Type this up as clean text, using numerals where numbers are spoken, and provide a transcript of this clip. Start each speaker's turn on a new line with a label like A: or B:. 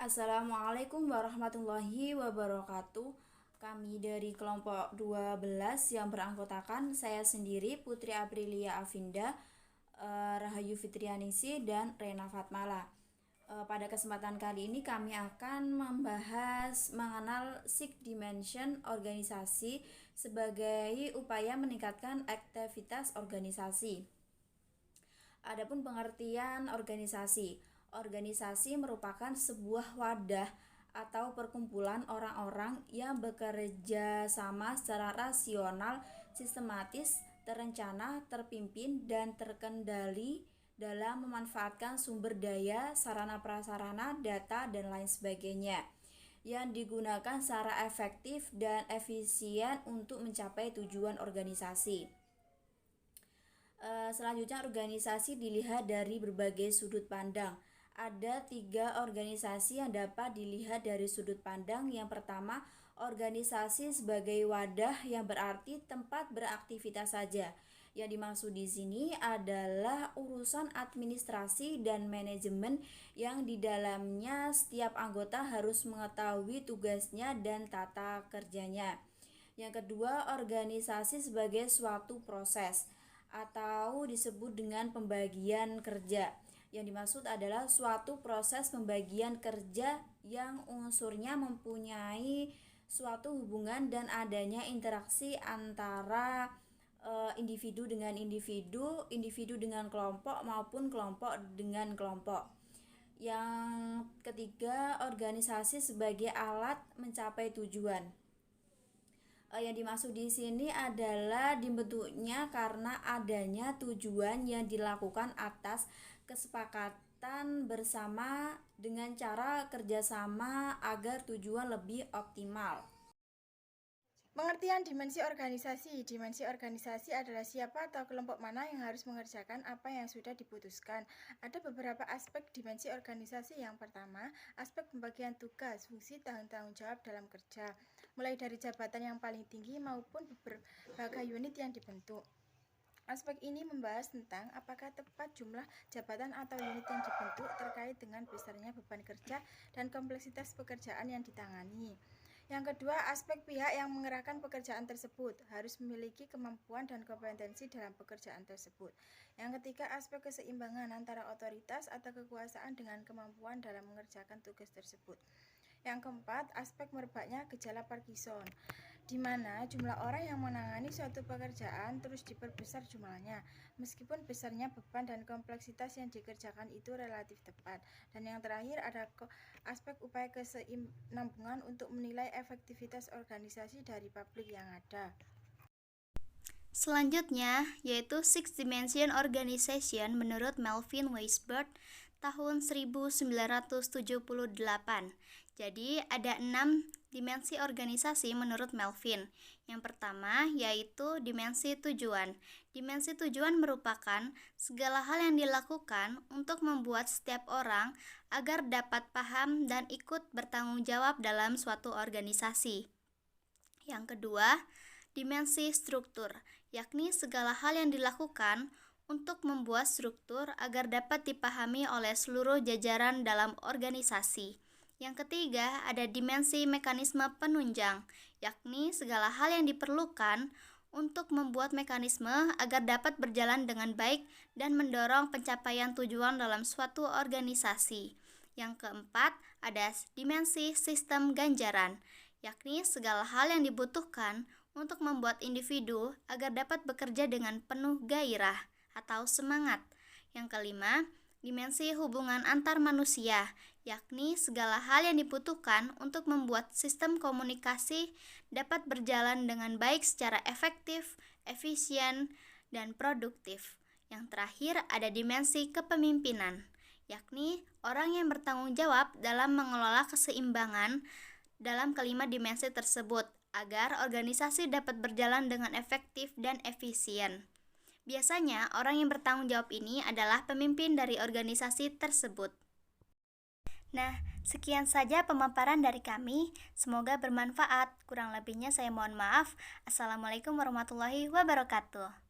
A: Assalamualaikum warahmatullahi wabarakatuh. Kami dari kelompok 12 yang beranggotakan saya sendiri Putri Aprilia Avinda, Rahayu Fitrianingsih dan Rena Fatmala. Pada kesempatan kali ini kami akan membahas mengenal six dimension organisasi sebagai upaya meningkatkan aktivitas organisasi. Adapun pengertian organisasi. Organisasi merupakan sebuah wadah atau perkumpulan orang-orang yang bekerja sama secara rasional, sistematis, terencana, terpimpin, dan terkendali dalam memanfaatkan sumber daya, sarana prasarana, data, dan lain sebagainya yang digunakan secara efektif dan efisien untuk mencapai tujuan organisasi. Selanjutnya, organisasi dilihat dari berbagai sudut pandang. Ada 3 organisasi yang dapat dilihat dari sudut pandang. Yang pertama, organisasi sebagai wadah yang berarti tempat beraktivitas saja. Yang dimaksud di sini adalah urusan administrasi dan manajemen yang di dalamnya setiap anggota harus mengetahui tugasnya dan tata kerjanya. Yang kedua, organisasi sebagai suatu proses atau disebut dengan pembagian kerja. Yang dimaksud adalah suatu proses pembagian kerja yang unsurnya mempunyai suatu hubungan dan adanya interaksi antara individu dengan individu, individu dengan kelompok maupun kelompok dengan kelompok. Yang ketiga, organisasi sebagai alat mencapai tujuan. Yang dimaksud di sini adalah dibentuknya karena adanya tujuan yang dilakukan atas kesepakatan bersama dengan cara kerjasama agar tujuan lebih optimal.
B: Pengertian dimensi organisasi. Dimensi organisasi adalah siapa atau kelompok mana yang harus mengerjakan apa yang sudah diputuskan. Ada beberapa aspek dimensi organisasi. Yang pertama, aspek pembagian tugas, fungsi, tanggung jawab dalam kerja, mulai dari jabatan yang paling tinggi maupun berbagai unit yang dibentuk. Aspek ini membahas tentang apakah tepat jumlah jabatan atau unit yang dibentuk terkait dengan besarnya beban kerja dan kompleksitas pekerjaan yang ditangani. Yang kedua, aspek pihak yang mengerahkan pekerjaan tersebut harus memiliki kemampuan dan kompetensi dalam pekerjaan tersebut. Yang ketiga, aspek keseimbangan antara otoritas atau kekuasaan dengan kemampuan dalam mengerjakan tugas tersebut. Yang keempat, aspek merebaknya gejala Parkinson, di mana jumlah orang yang menangani suatu pekerjaan terus diperbesar jumlahnya, meskipun besarnya beban dan kompleksitas yang dikerjakan itu relatif tepat. Dan yang terakhir ada aspek upaya kesinambungan untuk menilai efektivitas organisasi dari publik yang ada.
C: Selanjutnya, yaitu Six Dimension Organization menurut Melvin Weisbord tahun 1978. Jadi, ada 6 dimensi organisasi menurut Melvin. Yang pertama, yaitu dimensi tujuan. Dimensi tujuan merupakan segala hal yang dilakukan untuk membuat setiap orang agar dapat paham dan ikut bertanggung jawab dalam suatu organisasi. Yang kedua, dimensi struktur, yakni segala hal yang dilakukan untuk membuat struktur agar dapat dipahami oleh seluruh jajaran dalam organisasi. Yang ketiga, ada dimensi mekanisme penunjang, yakni segala hal yang diperlukan untuk membuat mekanisme agar dapat berjalan dengan baik dan mendorong pencapaian tujuan dalam suatu organisasi. Yang keempat, ada dimensi sistem ganjaran, yakni segala hal yang dibutuhkan untuk membuat individu agar dapat bekerja dengan penuh gairah atau semangat. Yang kelima, dimensi hubungan antar manusia, yakni segala hal yang dibutuhkan untuk membuat sistem komunikasi dapat berjalan dengan baik secara efektif, efisien, dan produktif. Yang terakhir ada dimensi kepemimpinan, yakni orang yang bertanggung jawab dalam mengelola keseimbangan dalam kelima dimensi tersebut agar organisasi dapat berjalan dengan efektif dan efisien. Biasanya, orang yang bertanggung jawab ini adalah pemimpin dari organisasi tersebut. Nah, sekian saja pemaparan dari kami. Semoga bermanfaat. Kurang lebihnya saya mohon maaf. Assalamualaikum warahmatullahi wabarakatuh.